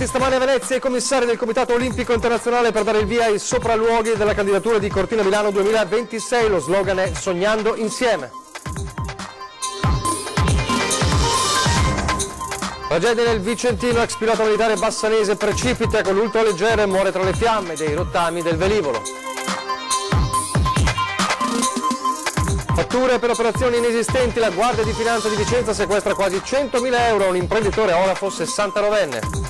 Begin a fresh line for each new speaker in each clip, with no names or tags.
Arrivati stamane a Venezia i commissari del Comitato Olimpico Internazionale per dare il via ai sopralluoghi della candidatura di Cortina Milano 2026. Lo slogan è Sognando insieme. Tragedia nel Vicentino, ex pilota militare bassanese precipita con l'ultraleggero e muore tra le fiamme dei rottami del velivolo. Fatture per operazioni inesistenti, la Guardia di Finanza di Vicenza sequestra quasi 100.000 euro a un imprenditore orafo 69enne.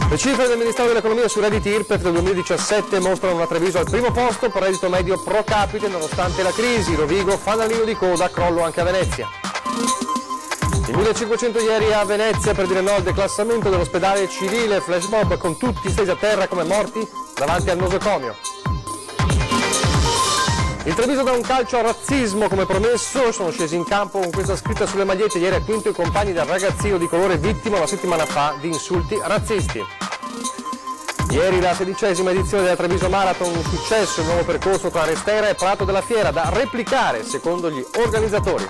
Le cifre del Ministero dell'Economia sui redditi IRPEF del 2017 mostrano una Treviso al primo posto per reddito medio pro capite nonostante la crisi. Rovigo, fanalino di coda, crollo anche a Venezia. Il 1500 ieri a Venezia per dire no al declassamento dell'ospedale civile, flash mob con tutti stesi a terra come morti davanti al nosocomio. Il Treviso da un calcio al razzismo come promesso, sono scesi in campo con questa scritta sulle magliette ieri a Quinto i compagni del ragazzino di colore vittima una settimana fa di insulti razzisti. Ieri la 16ª edizione della Treviso Marathon, un successo, il nuovo percorso tra Restera e Prato della Fiera da replicare secondo gli organizzatori.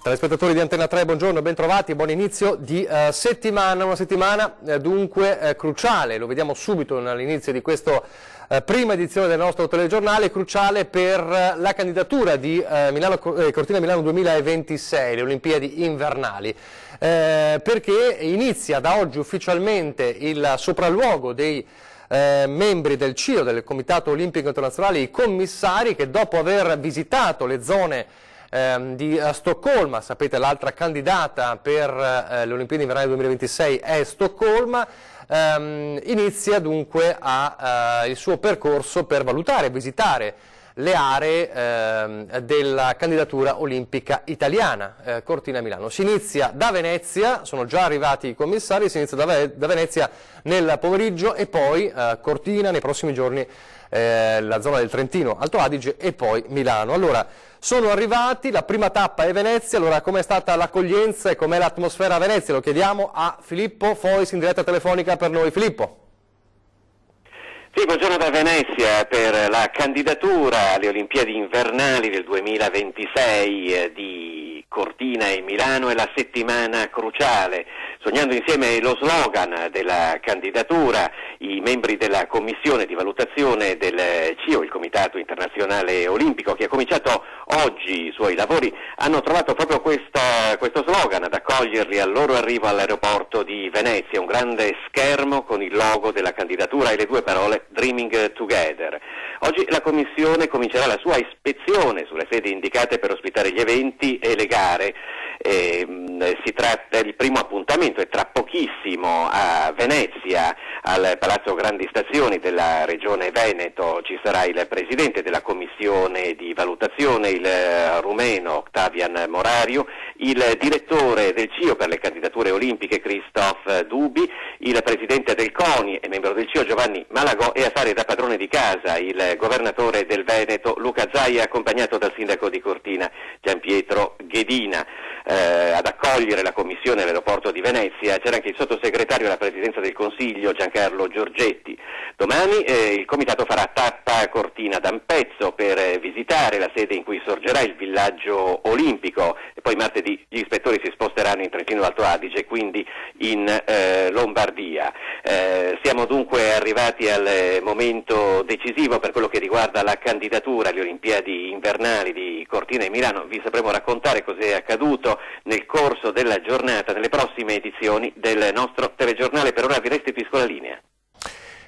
Telespettatori di Antenna 3, buongiorno, ben trovati, buon inizio di settimana, una settimana dunque cruciale, lo vediamo subito all'inizio di questa prima edizione del nostro telegiornale, cruciale per la candidatura di Cortina Milano 2026, le Olimpiadi invernali, perché inizia da oggi ufficialmente il sopralluogo dei membri del CIO, del Comitato Olimpico Internazionale, i commissari che dopo aver visitato le zone di Stoccolma, sapete l'altra candidata per le Olimpiadi invernali 2026 è Stoccolma, inizia dunque il suo percorso per valutare e visitare le aree della candidatura olimpica italiana, Cortina Milano. Si inizia da Venezia, sono già arrivati i commissari, si inizia da Venezia nel pomeriggio e poi Cortina nei prossimi giorni, la zona del Trentino, Alto Adige e poi Milano. Allora, sono arrivati, la prima tappa è Venezia, allora com'è stata l'accoglienza e com'è l'atmosfera a Venezia? Lo chiediamo a Filippo Fois in diretta telefonica per noi. Filippo.
Sì, buongiorno da Venezia per la candidatura alle Olimpiadi invernali del 2026 di Cortina e Milano. È la settimana cruciale. Sognando insieme lo slogan della candidatura, i membri della commissione di valutazione del CIO, il Comitato Internazionale Olimpico, che ha cominciato oggi i suoi lavori, hanno trovato proprio questo slogan ad accoglierli al loro arrivo all'aeroporto di Venezia, un grande schermo con il logo della candidatura e le due parole Dreaming Together. Oggi la commissione comincerà la sua ispezione sulle sedi indicate per ospitare gli eventi e le gare. Si tratta del primo appuntamento e tra pochissimo a Venezia al Palazzo Grandi Stazioni della Regione Veneto ci sarà il presidente della commissione di valutazione, il rumeno Octavian Morariu, il direttore del CIO per le candidature olimpiche Christoph Dubi, il presidente del CONI e membro del CIO Giovanni Malagò e a fare da padrone di casa il governatore del Veneto Luca Zaia, accompagnato dal sindaco di Cortina Gianpietro Ghedina. Ad accogliere la commissione all'aeroporto di Venezia c'era anche il sottosegretario alla presidenza del Consiglio Giancarlo Giorgetti. Domani il comitato farà tappa a Cortina d'Ampezzo per visitare la sede in cui sorgerà il villaggio olimpico e poi martedì gli ispettori si sposteranno in Trentino Alto Adige, quindi in Lombardia. Siamo dunque arrivati al momento decisivo per quello che riguarda la candidatura alle Olimpiadi invernali di Cortina e Milano. Vi sapremo raccontare cos'è accaduto nel corso della giornata, nelle prossime edizioni del nostro telegiornale. Per ora vi restituisco la linea.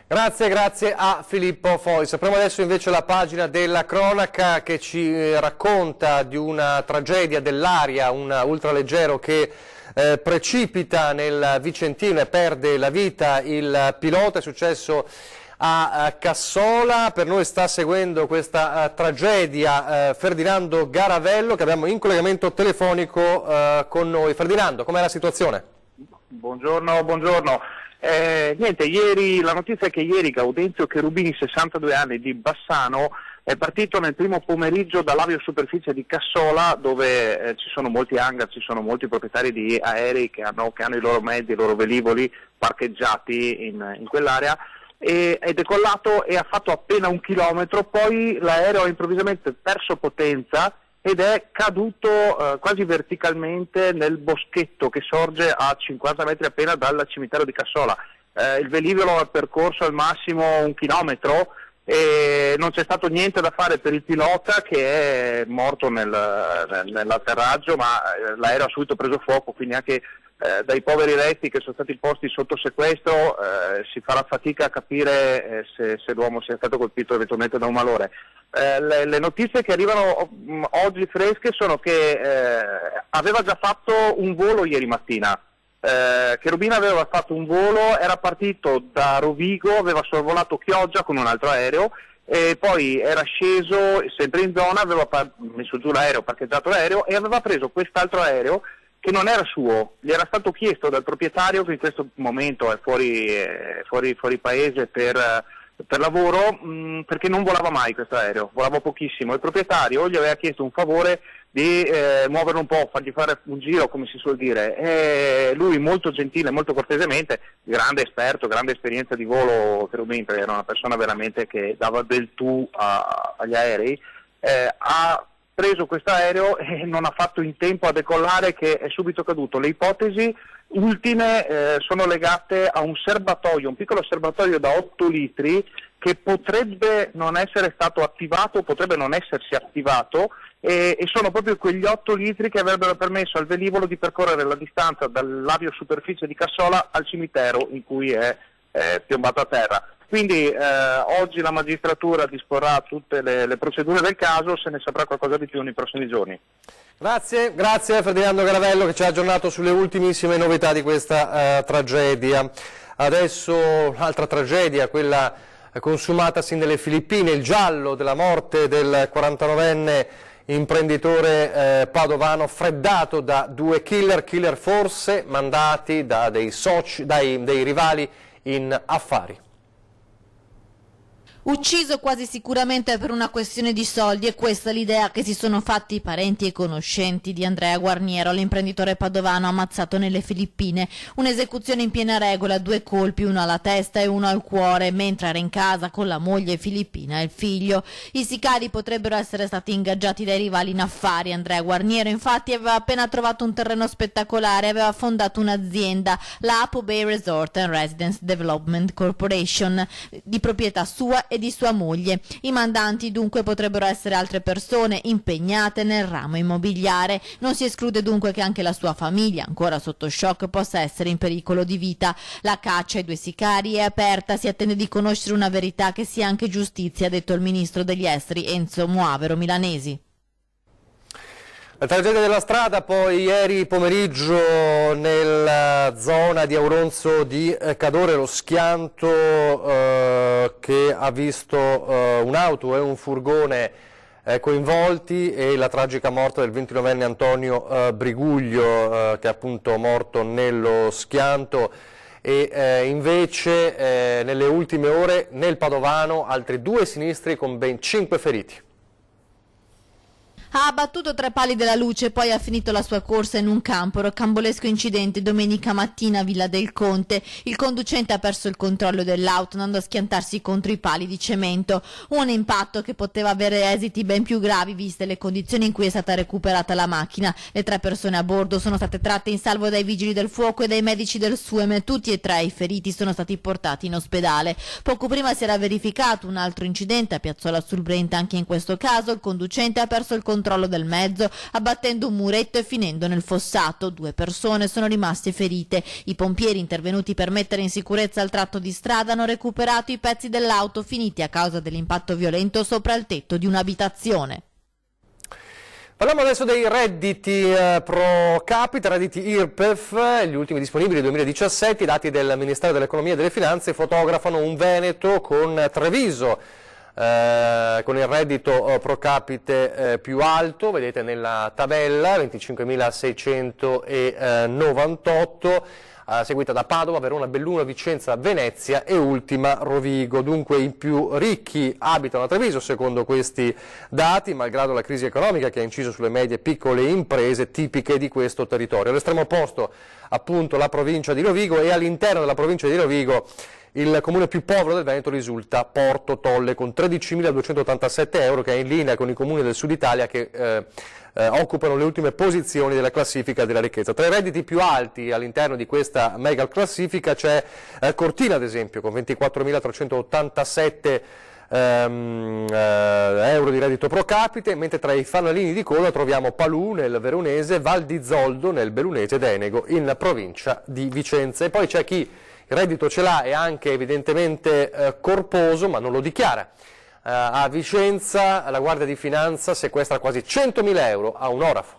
Grazie a Filippo Fois. Apriamo adesso invece la pagina della cronaca che ci racconta di una tragedia dell'aria, un ultraleggero che precipita nel Vicentino e perde la vita il pilota. È successo a Cassola. Per noi sta seguendo questa tragedia Ferdinando Garavello, che abbiamo in collegamento telefonico con noi. Ferdinando, com'è la situazione?
Buongiorno. Niente, la notizia è che ieri Gaudenzio Cherubini, 62 anni, di Bassano, è partito nel primo pomeriggio dall'aviosuperficie di Cassola, dove ci sono molti hangar, ci sono molti proprietari di aerei che hanno i loro mezzi, i loro velivoli parcheggiati in quell'area. È decollato e ha fatto appena 1 chilometro, poi l'aereo ha improvvisamente perso potenza ed è caduto quasi verticalmente nel boschetto che sorge a 50 metri appena dal cimitero di Cassola. Il velivolo ha percorso al massimo 1 chilometro e non c'è stato niente da fare per il pilota, che è morto nell'atterraggio, ma l'aereo ha subito preso fuoco, quindi anche dai poveri resti che sono stati posti sotto sequestro si farà fatica a capire se l'uomo sia stato colpito eventualmente da un malore. Le notizie che arrivano oggi fresche sono che aveva già fatto un volo ieri mattina. Cherubini aveva fatto un volo, era partito da Rovigo, aveva sorvolato Chioggia con un altro aereo e poi era sceso sempre in zona, aveva messo giù l'aereo, parcheggiato l'aereo e aveva preso quest'altro aereo che non era suo, gli era stato chiesto dal proprietario, che in questo momento è fuori paese per lavoro, perché non volava mai questo aereo, volava pochissimo. Il proprietario gli aveva chiesto un favore di muoverlo un po', fargli fare un giro, come si suol dire, e lui molto gentile, molto cortesemente, grande esperto, grande esperienza di volo, perché era una persona veramente che dava del tu agli aerei, ha preso questo aereo e non ha fatto in tempo a decollare, che è subito caduto. Le ipotesi ultime sono legate a un serbatoio, un piccolo serbatoio da 8 litri che potrebbe non essere stato attivato, potrebbe non essersi attivato, e sono proprio quegli 8 litri che avrebbero permesso al velivolo di percorrere la distanza dall'aviosuperficie di Cassola al cimitero in cui è piombato a terra. Quindi oggi la magistratura disporrà tutte le procedure del caso, se ne saprà qualcosa di più nei prossimi giorni.
Grazie Ferdinando Garavello che ci ha aggiornato sulle ultimissime novità di questa tragedia. Adesso un'altra tragedia, quella consumatasi nelle Filippine, il giallo della morte del 49enne imprenditore padovano freddato da 2 killer forse mandati da dei rivali in affari.
Ucciso quasi sicuramente per una questione di soldi, e questa è l'idea che si sono fatti i parenti e conoscenti di Andrea Guarniero, l'imprenditore padovano ammazzato nelle Filippine. Un'esecuzione in piena regola, 2 colpi, uno alla testa e uno al cuore, mentre era in casa con la moglie filippina e il figlio. I sicari potrebbero essere stati ingaggiati dai rivali in affari. Andrea Guarniero infatti aveva appena trovato un terreno spettacolare e aveva fondato un'azienda, la Apo Bay Resort and Residence Development Corporation, di proprietà sua e di sua moglie. I mandanti dunque potrebbero essere altre persone impegnate nel ramo immobiliare. Non si esclude dunque che anche la sua famiglia, ancora sotto shock, possa essere in pericolo di vita. La caccia ai 2 sicari è aperta, si attende di conoscere una verità che sia anche giustizia, ha detto il ministro degli esteri Enzo Moavero Milanesi.
La tragedia della strada poi ieri pomeriggio nella zona di Auronzo di Cadore, lo schianto che ha visto un'auto e un furgone coinvolti e la tragica morte del 29enne Antonio Briguglio che è appunto morto nello schianto. E invece nelle ultime ore nel Padovano altri 2 sinistri con ben 5 feriti.
Ha abbattuto 3 pali della luce e poi ha finito la sua corsa in un campo. Rocambolesco incidente domenica mattina a Villa del Conte. Il conducente ha perso il controllo dell'auto andando a schiantarsi contro i pali di cemento. Un impatto che poteva avere esiti ben più gravi viste le condizioni in cui è stata recuperata la macchina. Le 3 persone a bordo sono state tratte in salvo dai vigili del fuoco e dai medici del SUEM. Tutti e 3 i feriti sono stati portati in ospedale. Poco prima si era verificato un altro incidente a Piazzola sul Brenta. Anche in questo caso il conducente ha perso il controllo del mezzo abbattendo un muretto e finendo nel fossato. 2 persone sono rimaste ferite. I pompieri intervenuti per mettere in sicurezza il tratto di strada hanno recuperato i pezzi dell'auto finiti a causa dell'impatto violento sopra il tetto di un'abitazione.
Parliamo adesso dei redditi pro capite, redditi IRPEF, gli ultimi disponibili 2017, i dati del Ministero dell'Economia e delle Finanze fotografano un Veneto con Treviso con il reddito pro capite più alto, vedete nella tabella, 25.698, seguita da Padova, Verona, Belluno, Vicenza, Venezia e ultima Rovigo. Dunque i più ricchi abitano a Treviso secondo questi dati, malgrado la crisi economica che ha inciso sulle medie e piccole imprese tipiche di questo territorio. All'estremo opposto appunto la provincia di Rovigo, e all'interno della provincia di Rovigo il comune più povero del Veneto risulta Porto Tolle con 13.287 euro, che è in linea con i comuni del sud Italia che occupano le ultime posizioni della classifica della ricchezza. Tra i redditi più alti all'interno di questa mega classifica c'è Cortina ad esempio con 24.387 euro di reddito pro capite, mentre tra i fanalini di coda troviamo Palù nel veronese, Val di Zoldo nel bellunese ed Enego in provincia di Vicenza. E poi c'è chi il reddito ce l'ha e anche evidentemente corposo, ma non lo dichiara. A Vicenza la Guardia di Finanza sequestra quasi 100.000 euro a un orafo.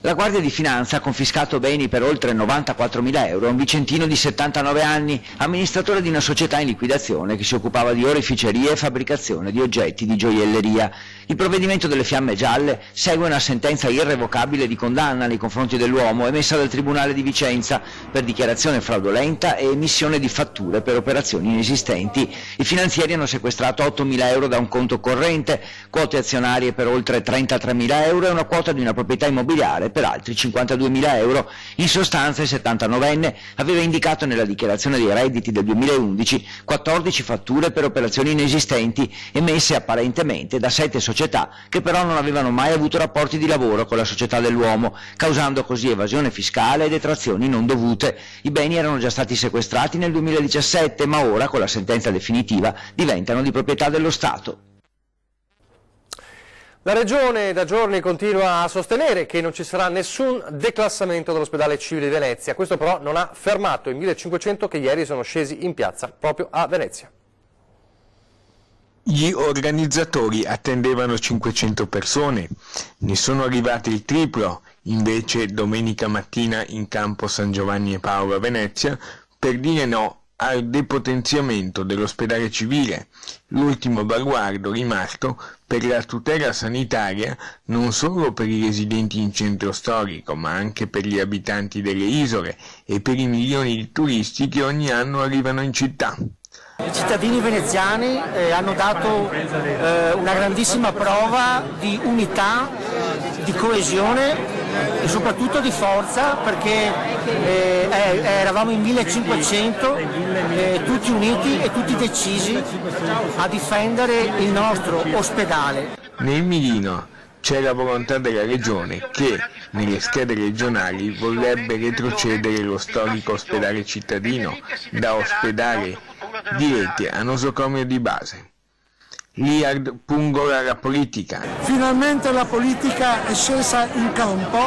La Guardia di Finanza ha confiscato beni per oltre 94.000 euro a un vicentino di 79 anni, amministratore di una società in liquidazione che si occupava di oreficeria e fabbricazione di oggetti di gioielleria. Il provvedimento delle Fiamme Gialle segue una sentenza irrevocabile di condanna nei confronti dell'uomo emessa dal Tribunale di Vicenza per dichiarazione fraudolenta e emissione di fatture per operazioni inesistenti. I finanzieri hanno sequestrato 8.000 euro da un conto corrente, quote azionarie per oltre 33.000 euro e una quota di una proprietà immobiliare per altri 52.000 euro. In sostanza il 79enne aveva indicato nella dichiarazione dei redditi del 2011 14 fatture per operazioni inesistenti emesse apparentemente da 7 società che però non avevano mai avuto rapporti di lavoro con la società dell'uomo, causando così evasione fiscale e detrazioni non dovute. I beni erano già stati sequestrati nel 2017, ma ora con la sentenza definitiva diventano di proprietà dello Stato.
La Regione da giorni continua a sostenere che non ci sarà nessun declassamento dell'ospedale civile di Venezia. Questo però non ha fermato i 1.500 che ieri sono scesi in piazza proprio a Venezia.
Gli organizzatori attendevano 500 persone, ne sono arrivate il triplo, invece domenica mattina in campo San Giovanni e Paolo a Venezia per dire no al depotenziamento dell'ospedale civile, l'ultimo baluardo rimasto per la tutela sanitaria non solo per i residenti in centro storico, ma anche per gli abitanti delle isole e per i milioni di turisti che ogni anno arrivano in città.
I cittadini veneziani hanno dato una grandissima prova di unità, di coesione e soprattutto di forza, perché eravamo in 1500 tutti uniti e tutti decisi a difendere il nostro ospedale.
Nel mirino c'è la volontà della Regione che, nelle schede regionali, vorrebbe retrocedere lo storico ospedale cittadino da ospedale di rete a nosocomio di base. Liard pungola la politica.
Finalmente la politica è scesa in campo,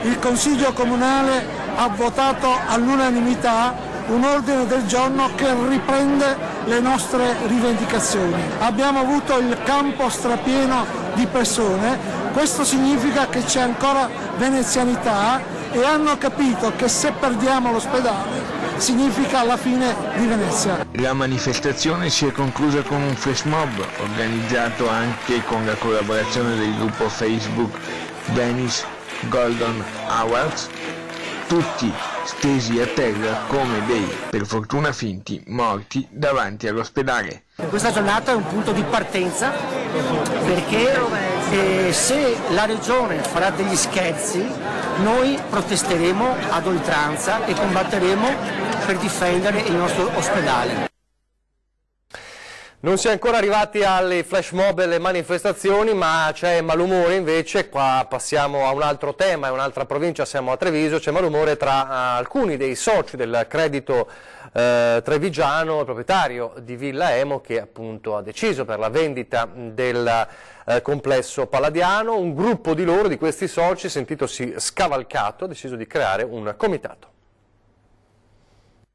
il Consiglio Comunale ha votato all'unanimità un ordine del giorno che riprende le nostre rivendicazioni. Abbiamo avuto il campo strapieno di persone, questo significa che c'è ancora venezianità e hanno capito che se perdiamo l'ospedale significa la fine di Venezia.
La manifestazione si è conclusa con un flash mob organizzato anche con la collaborazione del gruppo Facebook Venice Golden Awards, tutti stesi a terra come dei, per fortuna finti, morti davanti all'ospedale.
Questa giornata è un punto di partenza perché se la Regione farà degli scherzi noi protesteremo ad oltranza e combatteremo per difendere il nostro ospedale.
Non si è ancora arrivati alle flash mob e alle manifestazioni, ma c'è malumore invece. Qua passiamo a un altro tema, è un'altra provincia, siamo a Treviso, c'è malumore tra alcuni dei soci del credito trevigiano, il proprietario di Villa Emo, che appunto ha deciso per la vendita del complesso palladiano. Un gruppo di loro, di questi soci, sentitosi scavalcato, ha deciso di creare un comitato.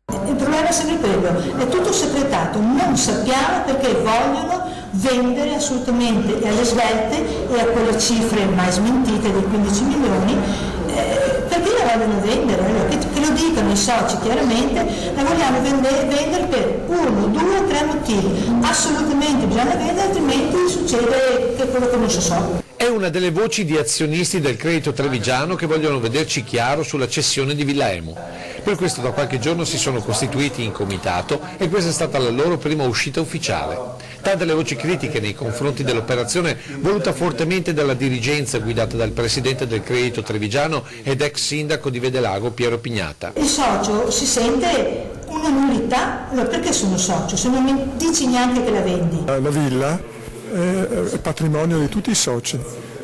Il problema è sempre quello, è tutto segretato, non sappiamo perché vogliono vendere assolutamente alle svelte e a quelle cifre mai smentite dei 15 milioni, perché la vogliono vendere? Allora, che lo dicano i soci chiaramente, la vogliamo vendere per 1, 2, 3 motivi, assolutamente bisogna vendere, altrimenti succede che quello che non si so.
È una delle voci di azionisti del Credito Trevigiano che vogliono vederci chiaro sulla cessione di Villa Emu. Per questo da qualche giorno si sono costituiti in comitato e questa è stata la loro prima uscita ufficiale. Tante le voci critiche nei confronti dell'operazione voluta fortemente dalla dirigenza guidata dal presidente del Credito Trevigiano ed ex sindaco di Vedelago Piero Pignata.
Il socio si sente una nullità, allora perché sono socio se non mi dici neanche che la vendi?
La villa è patrimonio di tutti i soci.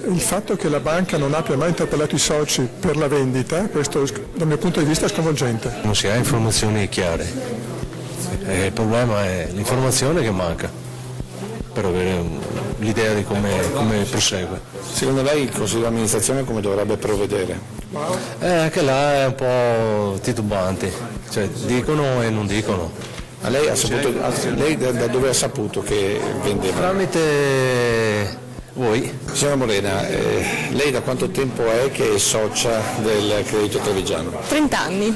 Il fatto che la banca non abbia mai interpellato i soci per la vendita, questo dal mio punto di vista è sconvolgente.
Non si ha informazioni chiare, il problema è l'informazione che manca per avere l'idea di come prosegue.
Secondo lei il Consiglio di amministrazione come dovrebbe provvedere?
Anche là è un po' titubante, cioè dicono e non dicono.
Ma lei, lei da dove ha saputo che vendeva?
Tramite voi.
Signora Morena, lei da quanto tempo è che è socia del Credito Trevigiano?
30 anni.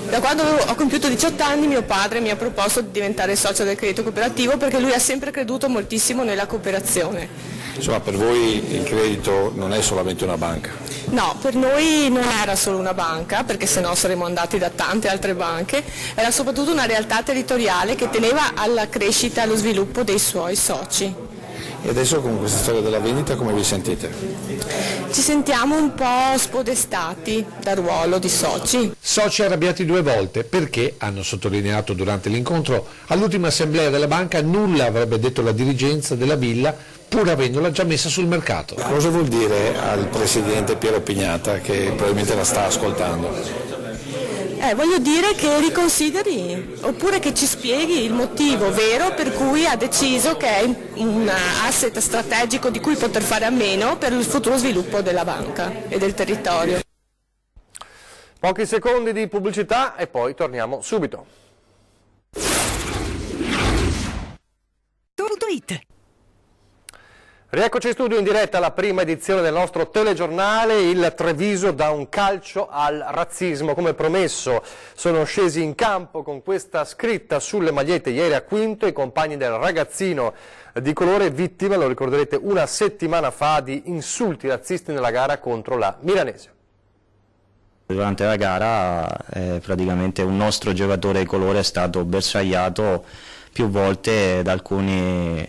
Da quando ho compiuto 18 anni mio padre mi ha proposto di diventare socio del credito cooperativo perché lui ha sempre creduto moltissimo nella cooperazione.
Insomma, per voi il credito non è solamente una banca?
No, per noi non era solo una banca, perché sennò saremmo andati da tante altre banche, era soprattutto una realtà territoriale che teneva alla crescita e allo sviluppo dei suoi soci.
E adesso con questa storia della vendita come vi sentite?
Ci sentiamo un po' spodestati dal ruolo di soci.
Soci arrabbiati 2 volte perché, hanno sottolineato durante l'incontro, all'ultima assemblea della banca nulla avrebbe detto la dirigenza della villa pur avendola già messa sul mercato.
Cosa vuol dire al presidente Piero Pignata, che probabilmente la sta ascoltando?
Voglio dire che riconsideri, oppure che ci spieghi il motivo vero per cui ha deciso che è un asset strategico di cui poter fare a meno per il futuro sviluppo della banca e del territorio.
Pochi secondi di pubblicità e poi torniamo subito. Rieccoci in studio in diretta alla prima edizione del nostro telegiornale, il Treviso da un calcio al razzismo. Come promesso sono scesi in campo con questa scritta sulle magliette ieri a Quinto i compagni del ragazzino di colore vittima, lo ricorderete, una settimana fa di insulti razzisti nella gara contro la Milanese.
Durante la gara praticamente un nostro giocatore di colore è stato bersagliato più volte da alcuni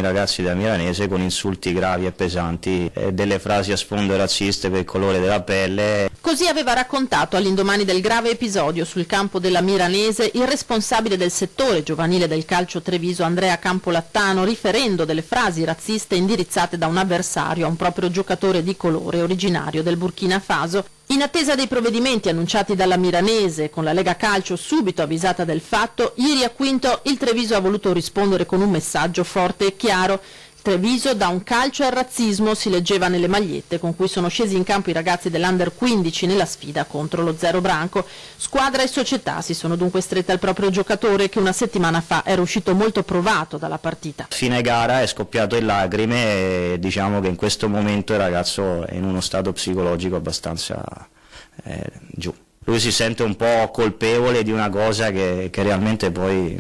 ragazzi della Milanese con insulti gravi e pesanti e delle frasi a sfondo razziste per il colore della pelle.
Così aveva raccontato all'indomani del grave episodio sul campo della Milanese il responsabile del settore giovanile del calcio Treviso Andrea Campolattano, riferendo delle frasi razziste indirizzate da un avversario a un proprio giocatore di colore originario del Burkina Faso. In attesa dei provvedimenti annunciati dalla Milanese, con la Lega Calcio subito avvisata del fatto, ieri a Quinto il Treviso ha voluto rispondere con un messaggio forte e chiaro. Treviso da un calcio al razzismo, si leggeva nelle magliette con cui sono scesi in campo i ragazzi dell'Under 15 nella sfida contro lo Zero Branco. Squadra e società si sono dunque strette al proprio giocatore che una settimana fa era uscito molto provato dalla partita.
Fine gara è scoppiato in lacrime e diciamo che in questo momento il ragazzo è in uno stato psicologico abbastanza giù. Lui si sente un po' colpevole di una cosa che realmente poi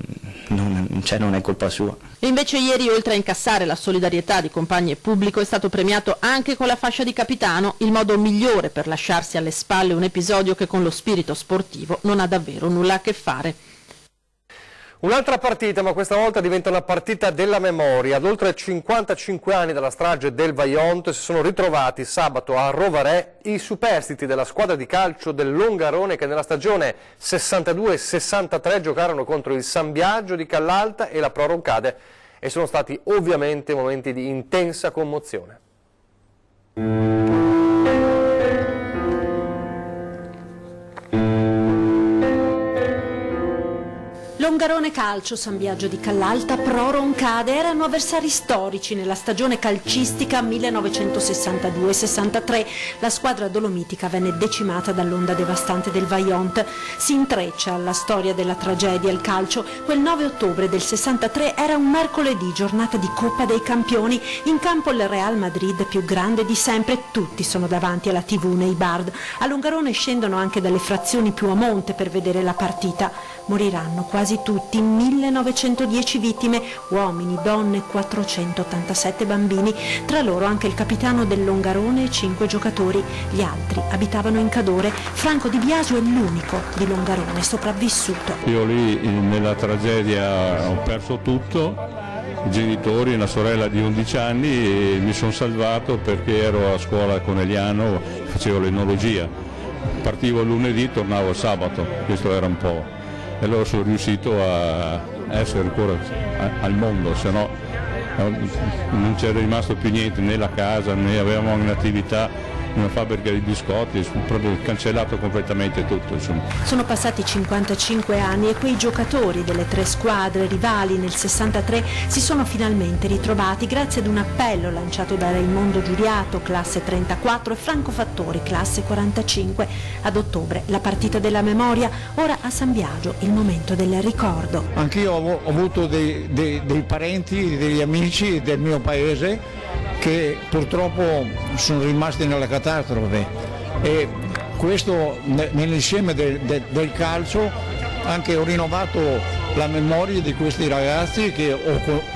non è colpa sua.
E invece ieri, oltre a incassare la solidarietà di compagni e pubblico, è stato premiato anche con la fascia di capitano, il modo migliore per lasciarsi alle spalle un episodio che con lo spirito sportivo non ha davvero nulla a che fare.
Un'altra partita, ma questa volta diventa una partita della memoria. Ad oltre 55 anni dalla strage del Vajont si sono ritrovati sabato a Rovarè i superstiti della squadra di calcio del Longarone che nella stagione 62-63 giocarono contro il San Biagio di Callalta e la Pro Roncade e sono stati ovviamente momenti di intensa commozione.
Longarone Calcio, San Biagio di Callalta, Pro Roncade erano avversari storici nella stagione calcistica 1962-63. La squadra dolomitica venne decimata dall'onda devastante del Vajont. Si intreccia alla storia della tragedia il calcio. Quel 9 ottobre del 63 era un mercoledì, giornata di Coppa dei Campioni. In campo il Real Madrid più grande di sempre. Tutti sono davanti alla TV nei bar. A Longarone scendono anche dalle frazioni più a monte per vedere la partita. Moriranno quasi tutti 1910 vittime, uomini, donne, 487 bambini, tra loro anche il capitano del Longarone e 5 giocatori. Gli altri abitavano in Cadore. Franco Di Biasio è l'unico di Longarone sopravvissuto.
Io lì nella tragedia ho perso tutto, i genitori, una sorella di 11 anni, e mi sono salvato perché ero a scuola a Conegliano, facevo l'enologia, partivo il lunedì, tornavo il sabato, questo era un po', e allora sono riuscito a essere ancora al mondo, se no non c'era rimasto più niente, né la casa, né avevamo un'attività, una fabbrica di biscotti, proprio cancellato completamente tutto. Insomma.
Sono passati 55 anni e quei giocatori delle 3 squadre rivali nel 63 si sono finalmente ritrovati grazie ad un appello lanciato da Raimondo Giuriato, classe 34, e Franco Fattori, classe 45. Ad ottobre la partita della memoria, ora a San Biagio il momento del ricordo.
Anch'io ho avuto dei parenti, degli amici del mio paese che purtroppo sono rimasti nella catastrofe, e questo nell'insieme del calcio anche ho rinnovato la memoria di questi ragazzi che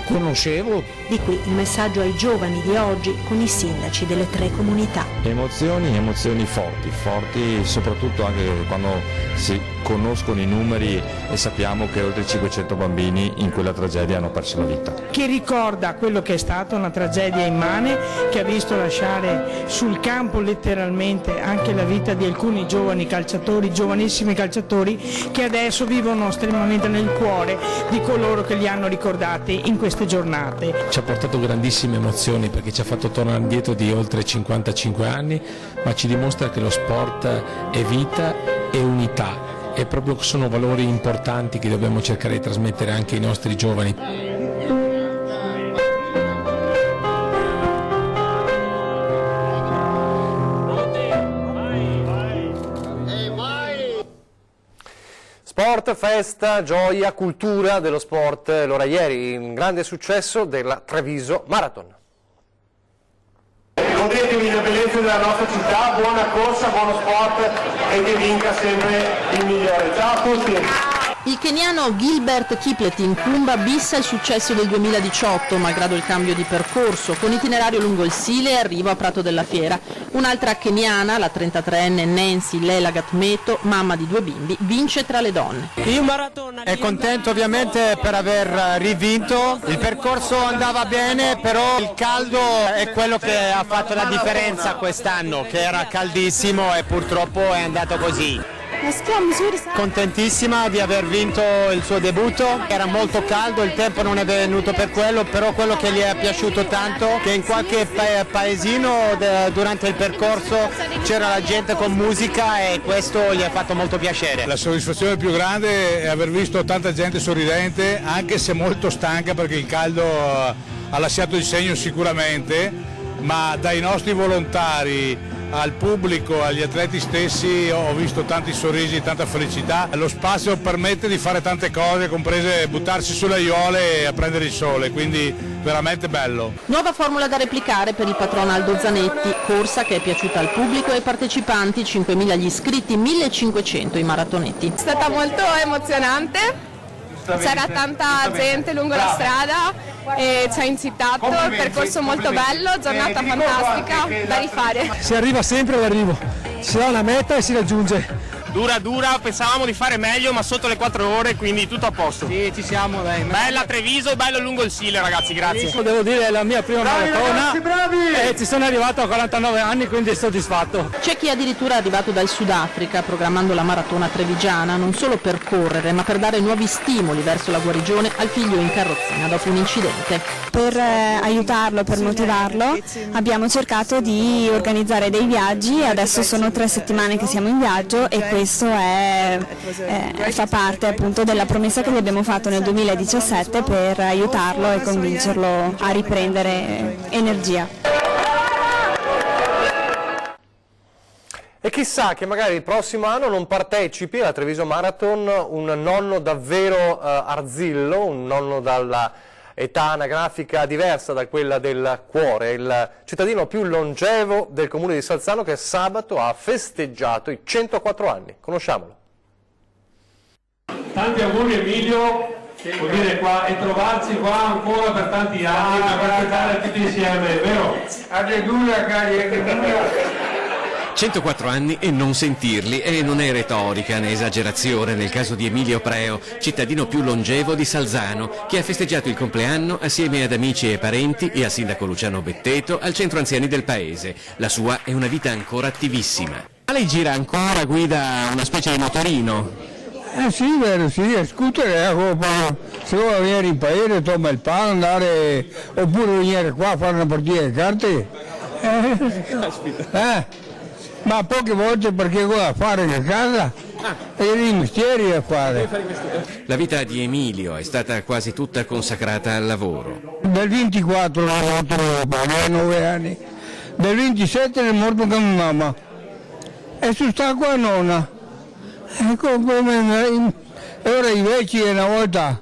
conoscevo.
Di qui il messaggio ai giovani di oggi con i sindaci delle 3 comunità.
Emozioni forti, soprattutto anche quando si conoscono i numeri e sappiamo che oltre 500 bambini in quella tragedia hanno perso la vita.
Che ricorda quello che è stata una tragedia immane che ha visto lasciare sul campo letteralmente anche la vita di alcuni giovani calciatori, giovanissimi calciatori, che adesso vivono estremamente nel cuore di coloro che li hanno ricordati in queste giornate.
Ci ha portato grandissime emozioni perché ci ha fatto tornare indietro di oltre 55 anni, ma ci dimostra che lo sport è vita e unità, e proprio sono valori importanti che dobbiamo cercare di trasmettere anche ai nostri giovani.
Sport, festa, gioia, cultura dello sport. Allora ieri un grande successo della Treviso Marathon.
Godetevi le bellezze della nostra città, buona corsa, buono sport e che vinca sempre il migliore. Ciao a tutti!
Il keniano Gilbert Kipletin Kumba bissa il successo del 2018, malgrado il cambio di percorso, con itinerario lungo il Sile e arrivo a Prato della Fiera. Un'altra keniana, la 33enne Nancy Lelagat Meto, mamma di 2 bimbi, vince tra le donne.
È contento ovviamente per aver rivinto, il percorso andava bene, però il caldo è quello che ha fatto la differenza quest'anno, che era caldissimo e purtroppo è andato così. Contentissima di aver vinto il suo debutto, era molto caldo, il tempo non è venuto per quello, però quello che gli è piaciuto tanto che in qualche paesino durante il percorso c'era la gente con musica e questo gli ha fatto molto piacere.
La soddisfazione più grande è aver visto tanta gente sorridente, anche se molto stanca perché il caldo ha lasciato il segno sicuramente, ma dai nostri volontari al pubblico, agli atleti stessi ho visto tanti sorrisi, tanta felicità. Lo spazio permette di fare tante cose, comprese buttarsi sulle aiuole e prendere il sole, quindi veramente bello.
Nuova formula da replicare per il patrono Aldo Zanetti, corsa che è piaciuta al pubblico e ai partecipanti, 5.000 gli iscritti, 1.500 i maratonetti.
È stata molto emozionante. C'era tanta gente lungo la strada e ci ha incitato, il percorso molto bello, giornata fantastica da rifare.
Si arriva sempre all'arrivo, si ha una meta e si raggiunge.
Dura, pensavamo di fare meglio, ma sotto le 4 ore, quindi tutto a posto.
Sì, ci siamo, dai.
Bella Treviso e bello lungo il Sile, ragazzi, grazie.
Devo dire, è la mia prima maratona e ci sono arrivato a 49 anni, quindi soddisfatto.
C'è chi è addirittura arrivato dal Sudafrica programmando la maratona trevigiana, non solo per correre, ma per dare nuovi stimoli verso la guarigione al figlio in carrozzina dopo un incidente.
Per aiutarlo, per motivarlo, abbiamo cercato di organizzare dei viaggi, adesso sono 3 settimane che siamo in viaggio e questo fa parte appunto della promessa che gli abbiamo fatto nel 2017 per aiutarlo e convincerlo a riprendere energia.
E chissà che magari il prossimo anno non partecipi alla Treviso Marathon un nonno davvero arzillo, un nonno dalla età anagrafica diversa da quella del cuore, il cittadino più longevo del comune di Salzano che sabato ha festeggiato i 104 anni. Conosciamolo.
Tanti auguri Emilio, vuol dire qua, e trovarci qua ancora per tanti anni, per aspettare tutti insieme, vero? Addirittura, cari, addirittura.
104 anni e non sentirli, e non è retorica né esagerazione nel caso di Emilio Preo, cittadino più longevo di Salzano, che ha festeggiato il compleanno assieme ad amici e parenti e al sindaco Luciano Betteto al centro anziani del paese. La sua è una vita ancora attivissima. Ma lei gira ancora, guida una specie di motorino?
Sì, vero, sì, scooter, se vuoi venire in paese, toma il pane, andare, oppure venire qua a fare una partita di carte. Ma poche volte perché ho da fare a casa e i mestieri da fare.
La vita di Emilio è stata quasi tutta consacrata al lavoro.
Del 24 l'ho morto, aveva 9 anni, del 27 è morto con mia mamma e sono stato qua a nonna. E ora i vecchi una volta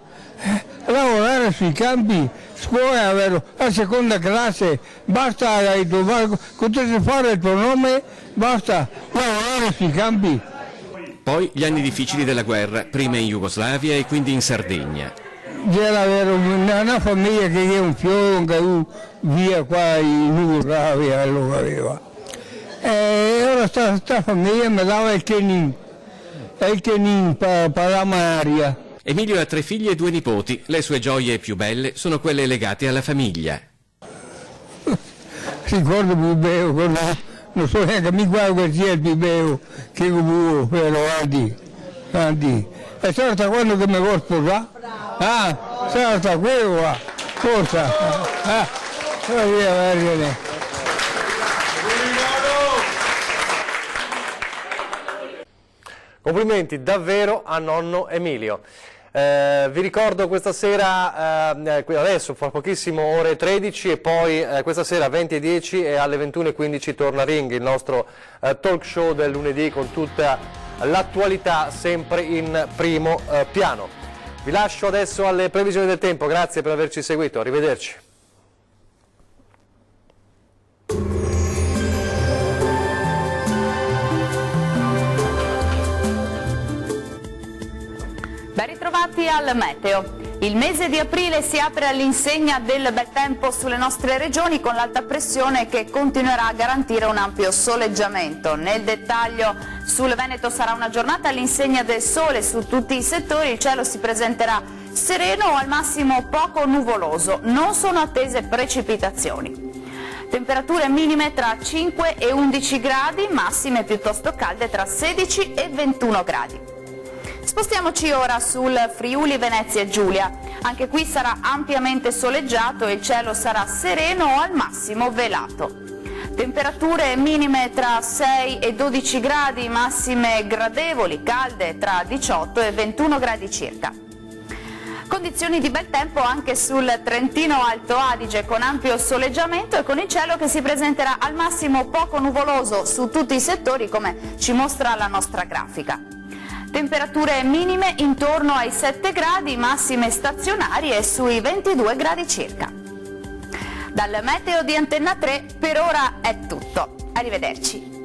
lavorare sui campi, scuola, la seconda classe, basta potresti fare il tuo nome, basta lavorare sui campi.
Poi gli anni difficili della guerra, prima in Jugoslavia e quindi in Sardegna.
C'era una famiglia che è un fiore che via qua in Jugoslavia lo aveva. E ora sta famiglia mi dava il chenin per la malaria.
Emilio ha 3 figli e 2 nipoti. Le sue gioie più belle sono quelle legate alla famiglia.
Ricordo più bello, non so neanche mi guardo che sia il più bello che ho però avanti. E certo quando che mi vuoi sposare? Certo quello, forza. Via Vergine.
Complimenti davvero a nonno Emilio. Vi ricordo questa sera, adesso fra pochissimo ore 13 e poi questa sera 20:10 e alle 21:15 torna Ring, il nostro talk show del lunedì con tutta l'attualità sempre in primo piano. Vi lascio adesso alle previsioni del tempo, grazie per averci seguito, arrivederci.
Ben ritrovati al meteo. Il mese di aprile si apre all'insegna del bel tempo sulle nostre regioni con l'alta pressione che continuerà a garantire un ampio soleggiamento. Nel dettaglio sul Veneto sarà una giornata all'insegna del sole su tutti i settori, il cielo si presenterà sereno o al massimo poco nuvoloso, non sono attese precipitazioni. Temperature minime tra 5 e 11 gradi, massime piuttosto calde tra 16 e 21 gradi. Spostiamoci ora sul Friuli Venezia Giulia. Anche qui sarà ampiamente soleggiato e il cielo sarà sereno o al massimo velato. Temperature minime tra 6 e 12 gradi, massime gradevoli, calde tra 18 e 21 gradi circa. Condizioni di bel tempo anche sul Trentino Alto Adige con ampio soleggiamento e con il cielo che si presenterà al massimo poco nuvoloso su tutti i settori come ci mostra la nostra grafica. Temperature minime intorno ai 7 gradi, massime stazionarie sui 22 gradi circa. Dal meteo di Antenna 3 per ora è tutto. Arrivederci.